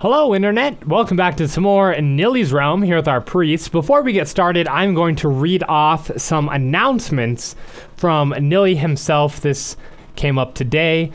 Hello Internet, welcome back to some more Nilly's Realm here with our priest. Before we get started, I'm going to read off some announcements from Nilly himself. This came up today.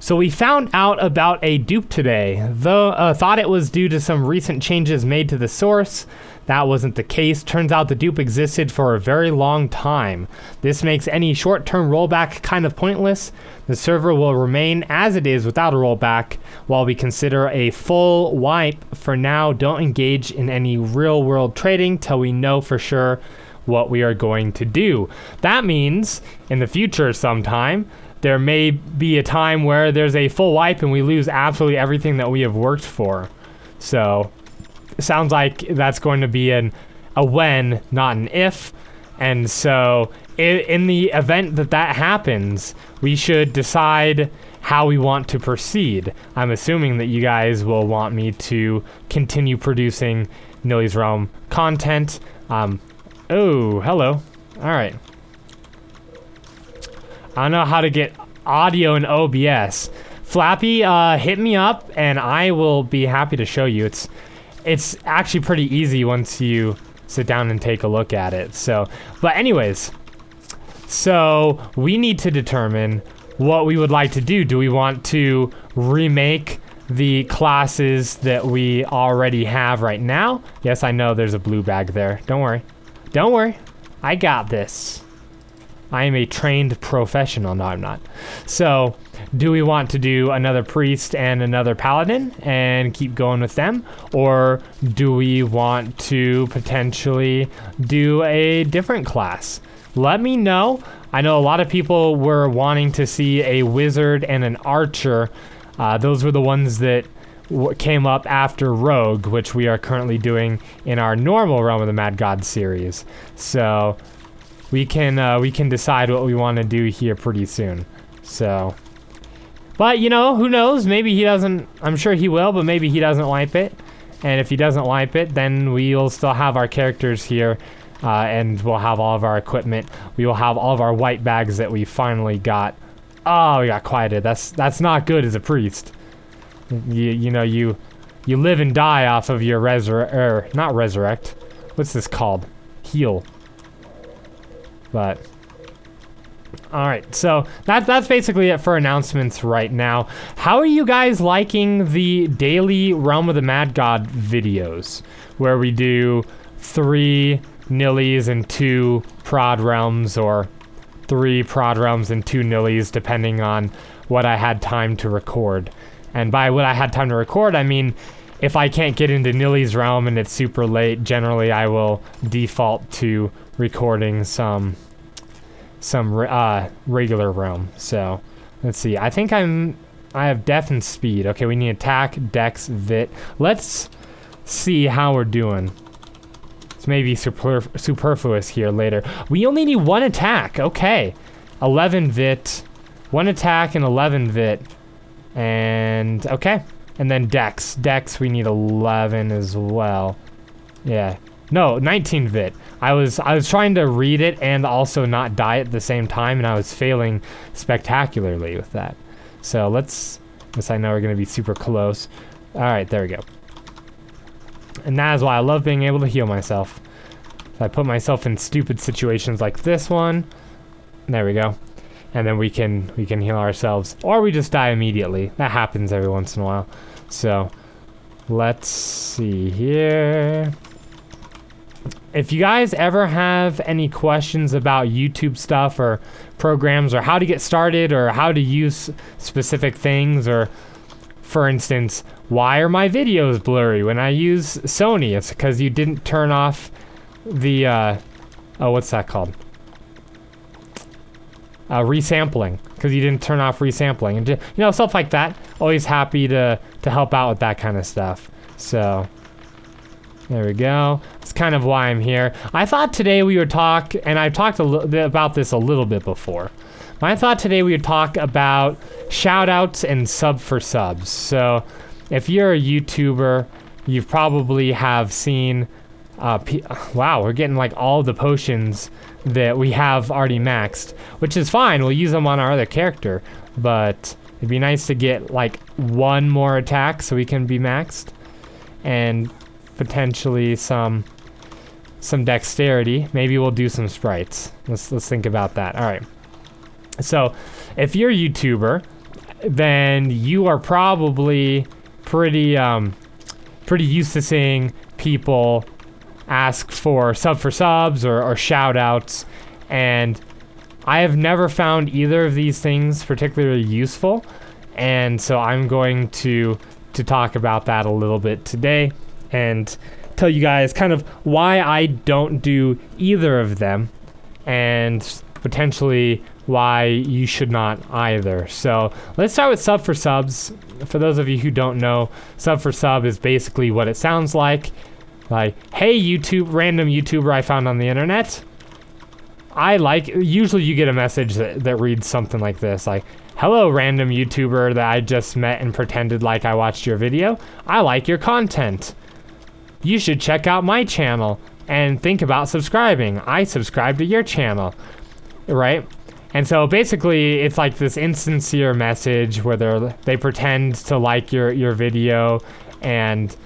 So we found out about a dupe today, though thought it was due to some recent changes made to the source. That wasn't the case. Turns out the dupe existed for a very long time. This makes any short-term rollback kind of pointless. The server will remain as it is without a rollback, while we consider a full wipe. For now, don't engage in any real-world trading till we know for sure what we are going to do. That means, in the future sometime, there may be a time where there's a full wipe and we lose absolutely everything that we have worked for. So, it sounds like that's going to be a when, not an if. And so, in the event that happens, we should decide how we want to proceed. I'm assuming that you guys will want me to continue producing Nilly's Realm content. Oh, hello. All right. I don't know how to get audio in OBS. Flappy, hit me up and I will be happy to show you. It's actually pretty easy once you sit down and take a look at it. So, but anyways, so we need to determine what we would like to do. Do we want to remake the classes that we already have right now? Yes, I know there's a blue bag there. Don't worry. Don't worry. I got this. I am a trained professional. No, I'm not. So, do we want to do another priest and another paladin and keep going with them? Or do we want to potentially do a different class? Let me know. I know a lot of people were wanting to see a wizard and an archer. Those were the ones that came up after Rogue, which we are currently doing in our normal Realm of the Mad God series. So we can decide what we want to do here pretty soon. So, but you know, who knows? Maybe he doesn't. I'm sure he will, but maybe he doesn't wipe it. And if he doesn't wipe it, then we'll still have our characters here, and we'll have all of our equipment. We will have all of our white bags that we finally got. Oh, we got quieted. That's not good as a priest. You know, you live and die off of your not resurrect. What's this called? Heal. But all right, so that's basically it for announcements right now. How are you guys liking the daily Realm of the Mad God videos, where we do 3 Nillys and 2 Prod Realms, or 3 Prod Realms and 2 Nillys, depending on what I had time to record? And by what I had time to record, I mean if I can't get into Nilly's Realm and it's super late, generally I will default to recording some regular realm. So let's see. I think I have def and speed. Okay, we need attack, dex, vit. Let's see how we're doing. It's maybe superfluous here later. We only need 1 attack. Okay, 11 vit, 1 attack and 11 vit, and okay. And then dex. Dex we need 11 as well. Yeah. No, 19 vit. I was trying to read it and also not die at the same time, and I was failing spectacularly with that. So let's I know we're gonna be super close. All right, there we go. And that is why I love being able to heal myself. So I put myself in stupid situations like this one. There we go. And then we can heal ourselves, or we just die immediately. That happens every once in a while. So let's see here. If you guys ever have any questions about YouTube stuff or programs, or how to get started, or how to use specific things, or for instance, why are my videos blurry when I use Sony? It's because you didn't turn off the what's that called? Resampling, because you didn't turn off resampling, and just, you know, stuff like that. Always happy to help out with that kind of stuff. So there we go. That's kind of why I'm here. I thought today we would talk, and I've talked about this a little bit before, but I thought today we would talk about shoutouts and sub for subs. So if you're a YouTuber, you probably have seen, wow, we're getting like all the potions that we have already maxed, which is fine. We'll use them on our other character, but it'd be nice to get like 1 more attack so we can be maxed. and potentially some dexterity. Maybe we'll do some sprites. Let's think about that. All right. So if you're a YouTuber, then you are probably pretty used to seeing people ask for subs or shout outs, and I have never found either of these things particularly useful, and so I'm going to talk about that a little bit today and tell you guys kind of why I don't do either of them and potentially why you should not either. So let's start with sub for subs. For those of you who don't know, sub for sub is basically what it sounds like, hey YouTube, random YouTuber I found on the internet. Usually you get a message that reads something like this, like, hello random YouTuber that I just met and pretended like I watched your video. I like your content. You should check out my channel and think about subscribing. I subscribe to your channel, right? And so basically it's like this insincere message where they pretend to like your video and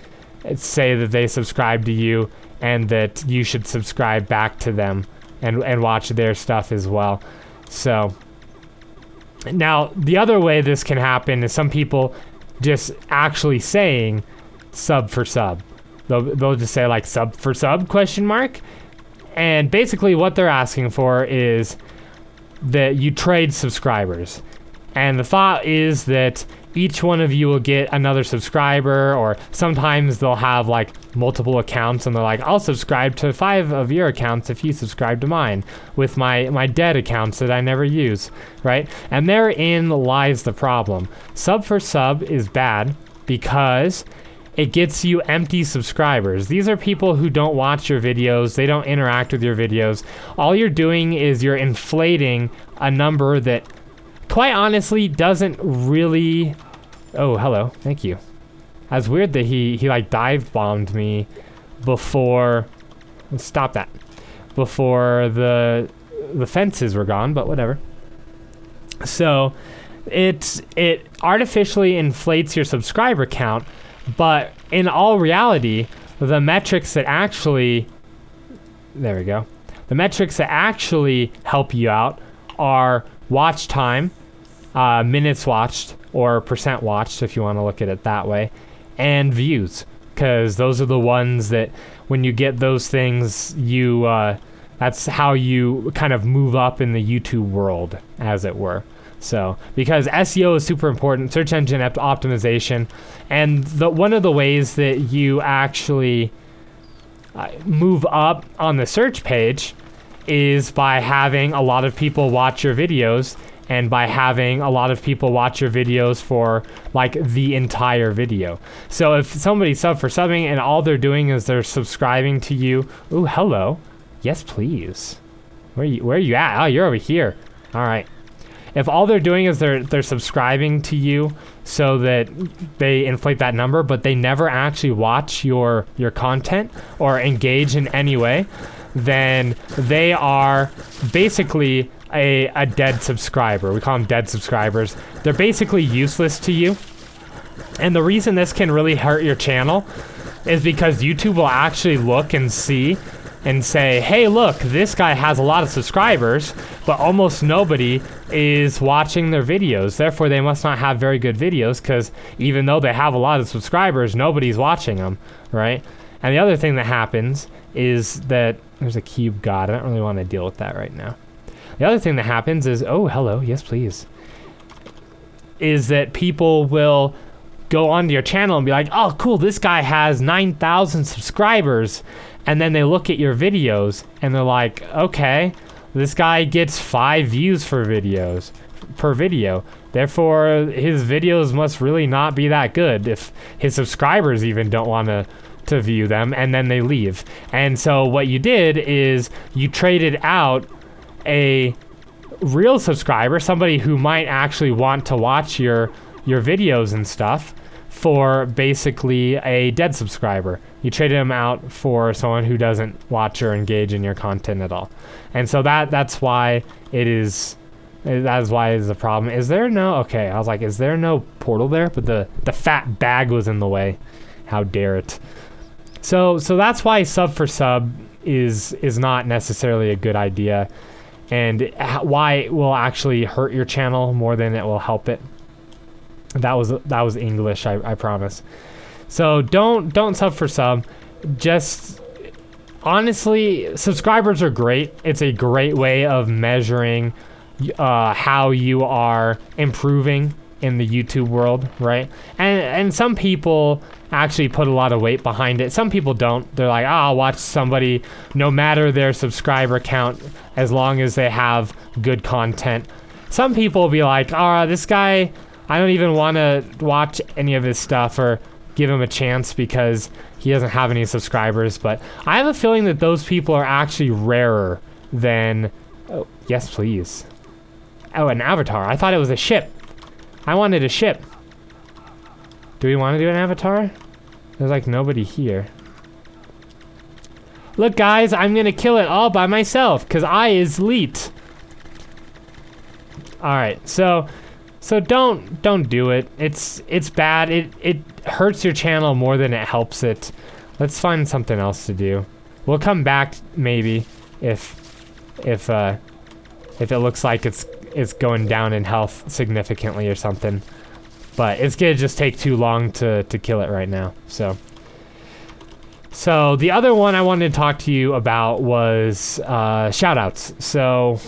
say that they subscribe to you and that you should subscribe back to them and watch their stuff as well. So now the other way this can happen is some people just actually saying sub for sub. They'll just say like sub for sub ? And basically what they're asking for is that you trade subscribers. And the thought is that each one of you will get another subscriber, or sometimes they'll have like multiple accounts and they're like, I'll subscribe to 5 of your accounts if you subscribe to mine with my dead accounts that I never use, right? And therein lies the problem. Sub for sub is bad because it gets you empty subscribers. These are people who don't watch your videos. They don't interact with your videos. All you're doing is you're inflating a number that, quite honestly, doesn't really... Oh, hello. Thank you. That's weird that he like dive bombed me before... Let's stop that. Before the fences were gone, but whatever. So it artificially inflates your subscriber count, but in all reality, the metrics that actually... There we go. The metrics that actually help you out are watch time, minutes watched, or percent watched, if you want to look at it that way, and views. Because those are the ones that, when you get those things, that's how you kind of move up in the YouTube world, as it were. So, because SEO is super important, search engine optimization, and one of the ways that you actually move up on the search page is by having a lot of people watch your videos, and by having a lot of people watch your videos for like the entire video. So if somebody's sub for subbing and all they're doing is they're subscribing to you, ooh, hello, yes please. Where are you at? Oh, you're over here. All right. If all they're doing is they're subscribing to you so that they inflate that number, but they never actually watch your content or engage in any way, then they are basically a dead subscriber. We call them dead subscribers. They're basically useless to you. And the reason this can really hurt your channel is because YouTube will actually look and see and say, hey, look, this guy has a lot of subscribers, but almost nobody is watching their videos. Therefore, they must not have very good videos, because even though they have a lot of subscribers, nobody's watching them, right? And the other thing that happens is that there's a cube god. I don't really want to deal with that right now. The other thing that happens is, oh, hello, yes, please, is that people will go onto your channel and be like, oh, cool, this guy has 9,000 subscribers. And then they look at your videos and they're like, okay, this guy gets 5 views per video. Therefore, his videos must really not be that good if his subscribers even don't want to view them, and then they leave. And so what you did is you traded out a real subscriber, somebody who might actually want to watch your videos and stuff, for basically a dead subscriber. You traded him out for someone who doesn't watch or engage in your content at all. And so that's why it is a problem. Is there no... Okay, I was like, is there no portal there? But the fat bag was in the way. How dare it. So that's why sub for sub is not necessarily a good idea, and why it will actually hurt your channel more than it will help it. That was English, I promise. So don't sub for sub. Just honestly, subscribers are great. It's a great way of measuring how you are improving in the YouTube world, right? And some people actually put a lot of weight behind it. Some people don't. They're like, oh, I'll watch somebody no matter their subscriber count as long as they have good content. Some people will be like, oh, this guy, I don't even want to watch any of his stuff or give him a chance because he doesn't have any subscribers. But I have a feeling that those people are actually rarer than... Oh, yes, please. Oh, an avatar. I thought it was a ship. I wanted a ship. Do we want to do an avatar? There's like nobody here. Look, guys, I'm gonna kill it all by myself because I is elite. All right, so don't do it. It's bad. It hurts your channel more than it helps it. Let's find something else to do. We'll come back maybe if it looks like it's going down in health significantly or something. But it's gonna just take too long to kill it right now. So the other one I wanted to talk to you about was shoutouts. So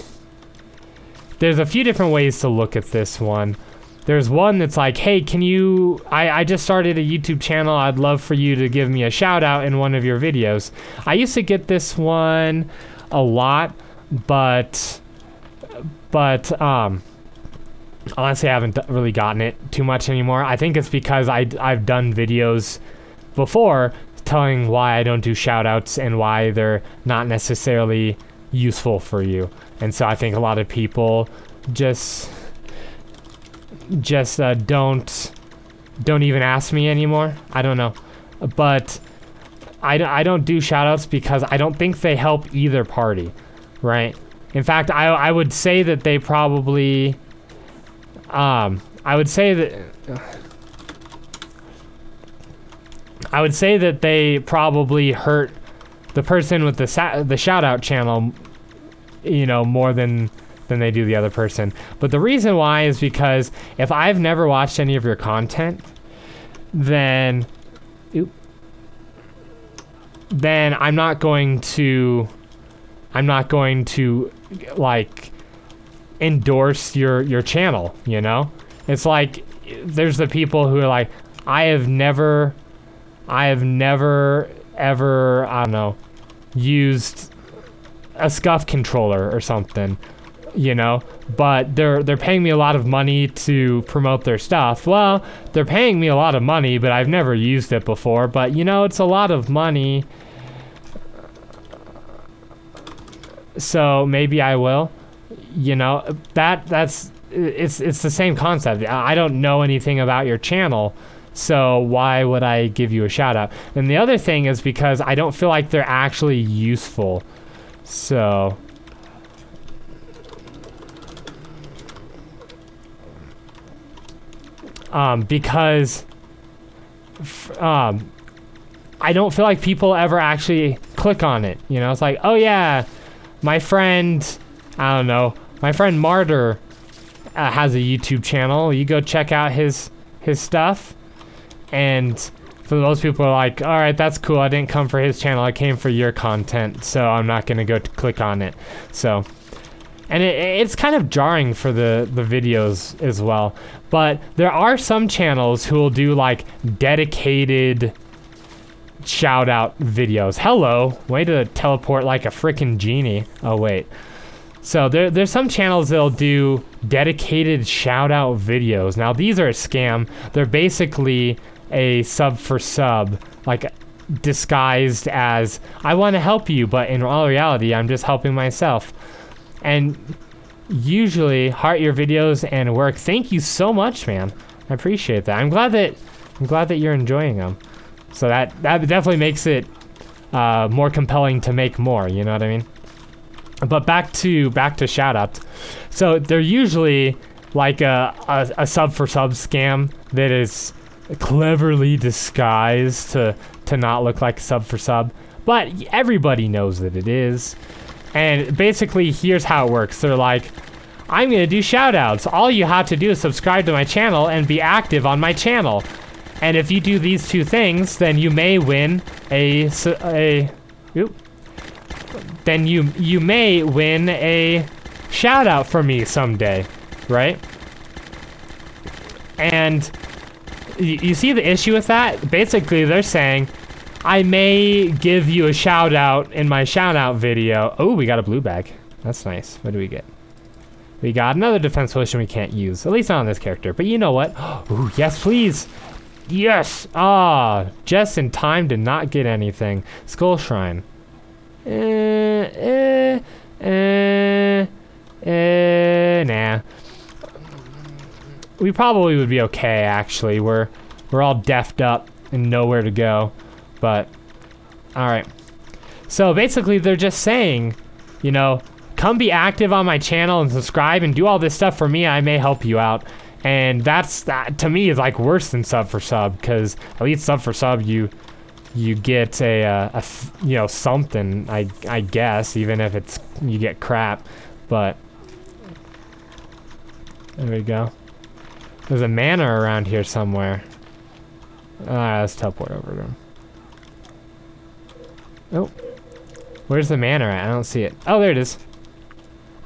there's a few different ways to look at this one. There's one that's like, hey, can you... I just started a YouTube channel. I'd love for you to give me a shout out in one of your videos. I used to get this one a lot, but honestly, I haven't really gotten it too much anymore. I think it's because I've done videos before telling why I don't do shoutouts and why they're not necessarily useful for you. And so I think a lot of people just don't even ask me anymore. I don't know. But I don't do shoutouts because I don't think they help either party, right? In fact, I would say that they probably... I would say that they probably hurt the person with the shout out channel, you know, more than they do the other person. But the reason why is because if I've never watched any of your content, then I'm not going to like endorse your channel, you know? It's like there's the people who are like, I have never ever, I don't know, used a scuff controller or something, you know, but they're paying me a lot of money to promote their stuff. Well, they're paying me a lot of money, but I've never used it before. But you know, it's a lot of money, so maybe I will. You know, it's the same concept. I don't know anything about your channel, so why would I give you a shout out? And the other thing is because I don't feel like they're actually useful. So because I don't feel like people ever actually click on it. You know, it's like, oh yeah, my friend, I don't know, my friend Martyr has a YouTube channel. You go check out his stuff. And for most people are like, all right, that's cool. I didn't come for his channel. I came for your content. So I'm not going to go click on it. So, and it's kind of jarring for the videos as well. But there are some channels who will do like dedicated shout out videos. Hello, way to teleport like a freaking genie. Oh, wait. So there's some channels that'll do dedicated shout out videos. Now these are a scam. They're basically a sub for sub, like disguised as I want to help you, but in all reality, I'm just helping myself. And usually heart your videos and work. Thank you so much, man. I appreciate that. I'm glad that you're enjoying them. So that definitely makes it more compelling to make more. You know what I mean? But back to shoutouts. So they're usually like a sub for sub scam that is cleverly disguised to not look like sub for sub, but everybody knows that it is. And basically, here's how it works. They're like, I'm gonna do shoutouts. All you have to do is subscribe to my channel and be active on my channel. And if you do these two things, then you may win then you may win a shout out from me someday, right? And you see the issue with that? Basically, they're saying, I may give you a shout out in my shout out video. Oh, we got a blue bag. That's nice. What do we get? We got another defense potion we can't use. At least not on this character. But you know what? Oh, yes, please. Yes. Ah, just in time to not get anything. Skull Shrine. Nah. We probably would be okay, actually. We're all deffed up and nowhere to go. But, alright. So basically, they're just saying, you know, come be active on my channel and subscribe and do all this stuff for me. I may help you out. And that to me is like worse than sub for sub, because at least sub for sub you get a you know, something, I guess, even if it's you get crap. But there we go. There's a mana around here somewhere. Let's teleport over to him. Oh, where's the mana at? I don't see it. Oh, there it is.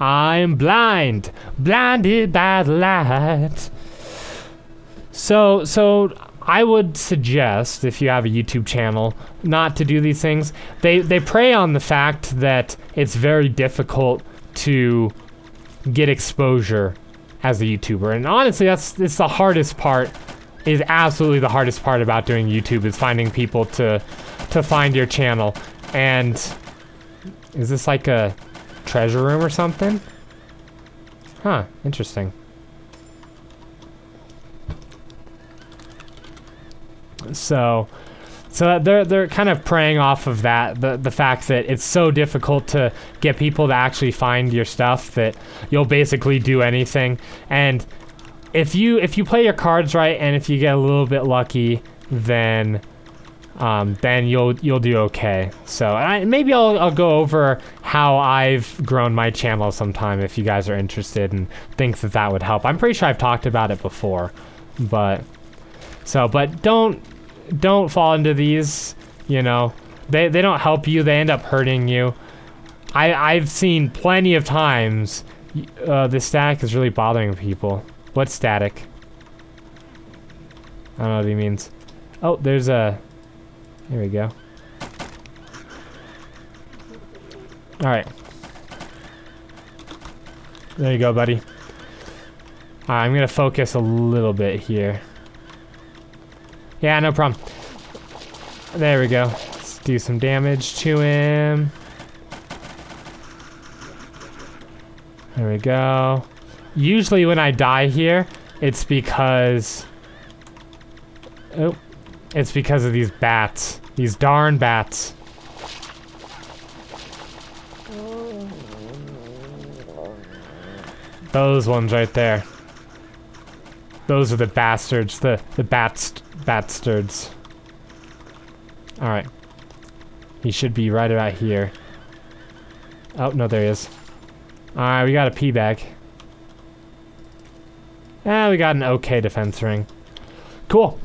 I'm blinded by the light. So I would suggest, if you have a YouTube channel, not to do these things. They prey on the fact that it's very difficult to get exposure as a YouTuber, and honestly, it's the hardest part. Is absolutely the hardest part about doing YouTube, is finding people to find your channel. And is this like a treasure room or something? Huh, interesting. So they're kind of preying off of that, the fact that it's so difficult to get people to actually find your stuff that you'll basically do anything. And if you play your cards right, and if you get a little bit lucky, then you'll do okay. So maybe I'll go over how I've grown my channel sometime if you guys are interested and think that would help. I'm pretty sure I've talked about it before, but don't fall into these. You know, they don't help you. They end up hurting you. I've seen plenty of times. This static is really bothering people. What static? I don't know what he means. Oh, there's a... Here we go. Alright. There you go, buddy. I'm gonna focus a little bit here. Yeah, no problem. There we go. Let's do some damage to him. There we go. Usually when I die here, it's because... Oh. It's because of these bats. These darn bats. Those ones right there. Those are the bastards. The batstards. Alright. He should be right about here. Oh, no, there he is. Alright, we got a pea bag. We got an okay defense ring. Cool.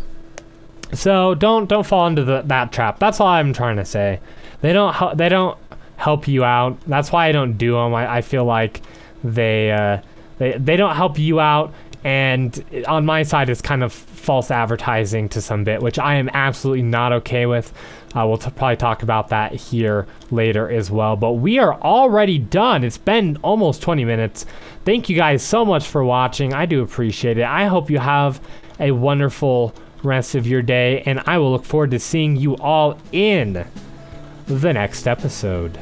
So don't fall into that trap. That's all I'm trying to say. They don't help you out. That's why I don't do them. I feel like they don't help you out, and on my side it's kind of false advertising to some bit, which I am absolutely not okay with. We'll probably talk about that here later as well. But we are already done. It's been almost 20 minutes. Thank you guys so much for watching. I do appreciate it. I hope you have a wonderful rest of your day, and I will look forward to seeing you all in the next episode.